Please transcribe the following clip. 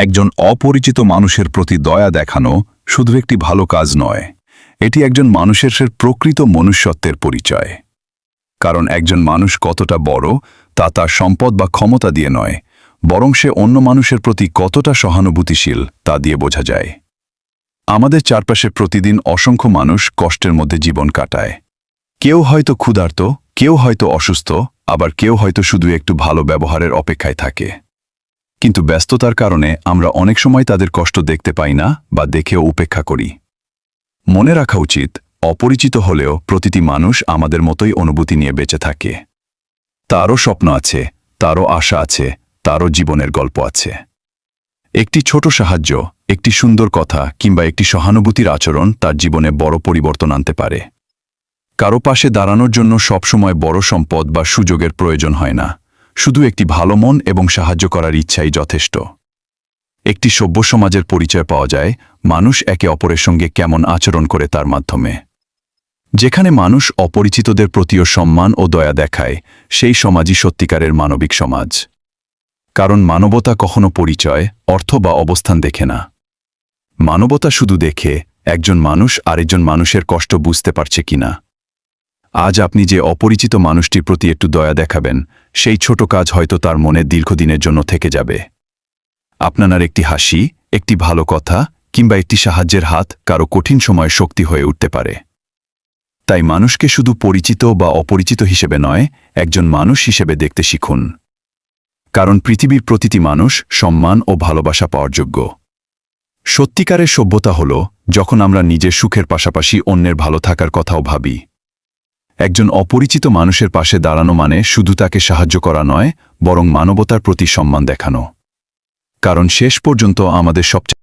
একজন অপরিচিত মানুষের প্রতি দয়া দেখানো শুধু একটি ভালো কাজ নয়, এটি একজন মানুষের প্রকৃত মনুষ্যত্বের পরিচয়। কারণ একজন মানুষ কতটা বড় তা তার সম্পদ বা ক্ষমতা দিয়ে নয়, বরং সে অন্য মানুষের প্রতি কতটা সহানুভূতিশীল তা দিয়ে বোঝা যায়। আমাদের চারপাশে প্রতিদিন অসংখ্য মানুষ কষ্টের মধ্যে জীবন কাটায়। কেউ হয়তো ক্ষুধার্ত, কেউ হয়তো অসুস্থ, আবার কেউ হয়তো শুধু একটু ভালো ব্যবহারের অপেক্ষায় থাকে। কিন্তু ব্যস্ততার কারণে আমরা অনেক সময় তাদের কষ্ট দেখতে পাই না বা দেখেও উপেক্ষা করি। মনে রাখা উচিত, অপরিচিত হলেও প্রতিটি মানুষ আমাদের মতোই অনুভূতি নিয়ে বেঁচে থাকে। তারও স্বপ্ন আছে, তারও আশা আছে, তারও জীবনের গল্প আছে। একটি ছোট সাহায্য, একটি সুন্দর কথা কিংবা একটি সহানুভূতির আচরণ তার জীবনে বড় পরিবর্তন আনতে পারে। কারো পাশে দাঁড়ানোর জন্য সবসময় বড় সম্পদ বা সুযোগের প্রয়োজন হয় না, শুধু একটি ভালো মন এবং সাহায্য করার ইচ্ছাই যথেষ্ট। একটি সভ্য সমাজের পরিচয় পাওয়া যায় মানুষ একে অপরের সঙ্গে কেমন আচরণ করে তার মাধ্যমে। যেখানে মানুষ অপরিচিতদের প্রতিও সম্মান ও দয়া দেখায়, সেই সমাজই সত্যিকারের মানবিক সমাজ। কারণ মানবতা কখনো পরিচয়, অর্থ বা অবস্থান দেখে না। মানবতা শুধু দেখে একজন মানুষ আরেকজন মানুষের কষ্ট বুঝতে পারছে কিনা। আজ আপনি যে অপরিচিত মানুষটির প্রতি একটু দয়া দেখাবেন, সেই ছোট কাজ হয়তো তার মনে দীর্ঘদিনের জন্য থেকে যাবে। আপনার একটি হাসি, একটি ভালো কথা কিংবা একটি সাহায্যের হাত কারো কঠিন সময়ে শক্তি হয়ে উঠতে পারে। তাই মানুষকে শুধু পরিচিত বা অপরিচিত হিসেবে নয়, একজন মানুষ হিসেবে দেখতে শিখুন। কারণ পৃথিবীর প্রতিটি মানুষ সম্মান ও ভালোবাসা পাওয়ার যোগ্য। সত্যিকারের সভ্যতা হল যখন আমরা নিজের সুখের পাশাপাশি অন্যের ভালো থাকার কথাও ভাবি। একজন অপরিচিত মানুষের পাশে দাঁড়ানো মানে শুধু তাকে সাহায্য করা নয়, বরং মানবতার প্রতি সম্মান দেখানো। কারণ শেষ পর্যন্ত আমাদের সবচেয়ে